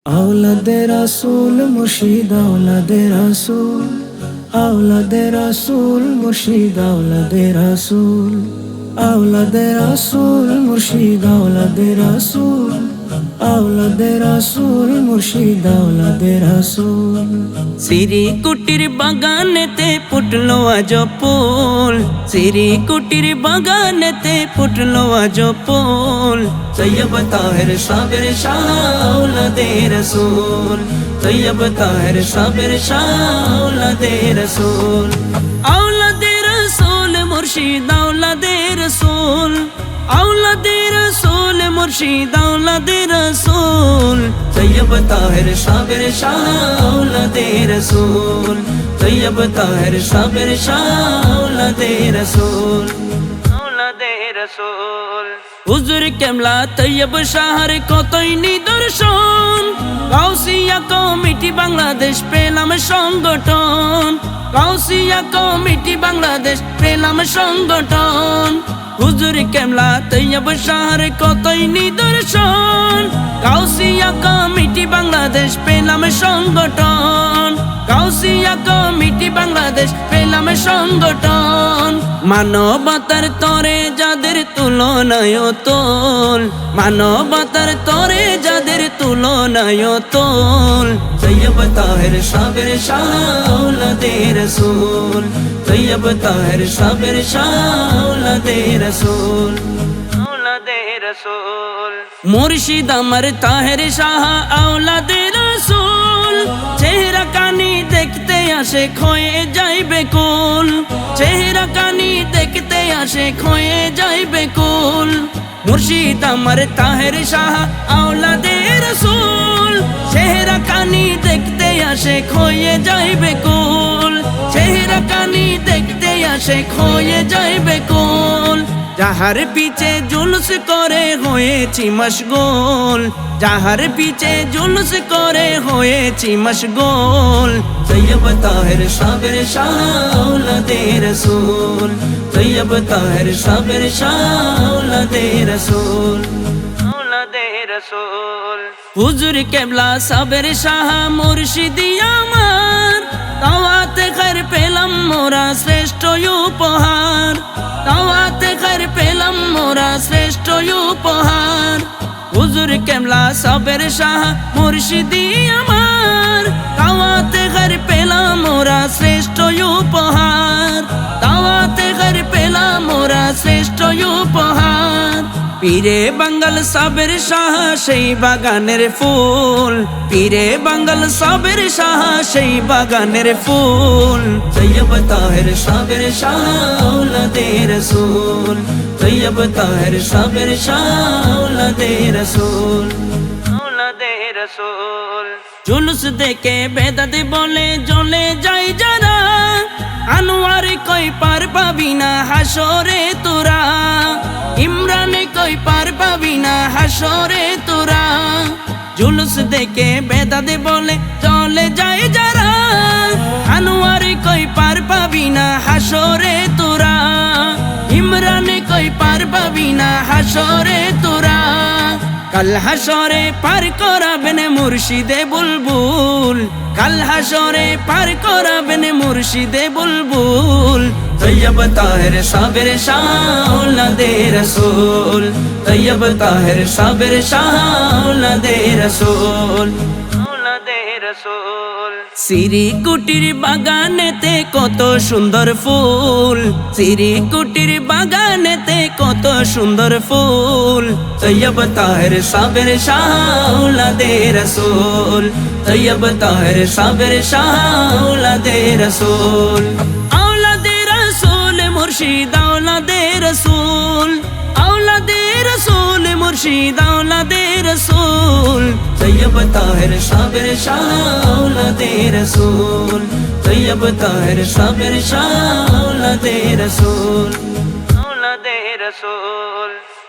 আওলাদে রাসূল মুর্শিদ আওলাদে রাসূল, আওলাদে রাসূল মুর্শিদ আওলাদে রাসূল, আওলাদে রাসূল মুর্শিদ আওলাদে রাসূল, আওলাদে রাসূল মুর্শিদ আওলাদে রাসূল। সিরি কুটির বাগানেতে ফুটলো আজ ফুল, সিরি কুটির বাগানেতে ফুটলো আজ ফুল। তৈয়ব তাহের সাবের শাহ আওলাদে রাসূল, তৈয়ব তাহের সাবের শাহ আওলাদে রাসূল। আওলাদে রাসূল মুর্শিদ আওলাদে রাসূল, আওলাদে রাসূল মুর্শিদ আওলাদে রাসূল। তৈয়ব তাহের সাবের শাহ আওলাদে রাসূল, তৈয়ব তাহের সাবের শাহ আওলাদে রাসূল, আওলাদে রাসূল। হুজুর কেমলা তৈয়ব শাহর কতই নিদর্শন, গাউসিয়া কমিটি বাংলাদেশ পেলাম সংগঠন, গাউসিয়া কমিটি বাংলাদেশ পেলাম সংগঠন। হুজুর কেমলা তৈয়ব শাহর কতই নিদর্শন, গাউসিয়া কমিটি বাংলাদেশ পেলাম সংগঠন, গাউসিয়া কমিটি বাংলাদেশ পেলাম সংগঠন। মানবতার তরে যাদের তুলনায় তোল, মানবতার তরে যাদের তুলনায় তোল। তৈয়ব তাহের সাবের শাহ আওলাদে রাসূল, তৈয়ব তাহের সাবের শাহ আওলাদে রাসূল, আওলাদে রাসূল। মুর্শিদ আমার তাহের শাহ আওলাদে রাসূল, চেহারা কানি দেখতে আসে খয়ে যাইবে কুল, চেহারা কানি দেখতে আসে খয়ে যাইবে কুল। মুর্শিদ আমার তাহের শাহ আওলাদে রাসূল, চেহারা কানি দেখতে আসে খয়ে যাইবে কুল, চেহারা কানি দেখতে আসে খয়ে যাইবে কুল। যাহার পিছে জুলুস করে হয়েছি মশগুল, যাহার পিছে জুলুস করে হয়েছি মশগুল। তৈয়ব তাহের সাবের শাহ আওলাদে রাসূল, তৈয়ব তাহের সাবের শাহ আওলাদে রাসূল, আওলাদে রাসূল। হুজুর কেবলা সাবের শাহ মুর্শিদি আমার, দাওয়াতে খার পেলাম মোরা শ্রেষ্ঠ উপহার, দাওয়াতে খার পেলাম মোরা শ্রেষ্ঠ উপহার। হুজুর কেবলা সাবের শাহ মুর্শিদি আমার, দাওয়াতে খার পেলাম মোরা শ্রেষ্ঠ উপহার, দাওয়াতে খার পেলাম মোরা শ্রেষ্ঠ উপহার। পীরে বাঙ্গাল সাবের শাহ সেই বাগানের ফুল, পীরে বাঙ্গাল সাবের শাহ সেই বাগানের ফুল। তৈয়ব তাহের সাবের শাহ আওলাদে রাসূল, তৈয়ব তাহের সাবের শাহ আওলাদে রাসূল, আওলাদে রাসূল। জুলুস দেখে বেদাত বলে জ্বলে যায় যারা, আনোয়ার কই পার পাবি না হাসরে তোরা, ইমরানে কই পার পাবি না হাসরে তোরা। জুলুস দেখে বেদাত বলে চলে যায় যারা, আনোয়ার কই পার পাবি না হাসরে তোরা, ইমরানে কই পার পাবি না হাসরে তোরা। কাল হাসরে পার করাবেন মুর্শিদে বুলবুল, কাল হাসরে পার করাবেন মুর্শিদে বুলবুল। তৈয়ব তাহের সাবের শাহ আওলাদে রাসূল, তৈয়ব তাহের সাবের শাহ আওলাদে রাসূল, আওলাদে রাসূল। সিরি কুটির বাগানেতে কত সুন্দর ফুল, সিরি কুটির বাগানেতে কত সুন্দর ফুল। তৈয়ব তাহের সাবের শাহ আওলাদে রাসূল, তৈয়ব তাহের সাবের শাহ আওলাদে রাসূল, আওলাদে রাসূল মুর্শিদ আওলাদে রাসূল, আওলাদে রাসূল মুর্শিদ আওলাদে রাসূল। তৈয়ব তাহের সাবের শাহ আওলাদে রাসূল, তৈয়ব তাহের সাবের শাহ আওলাদে রাসূল, আওলাদে রাসূল।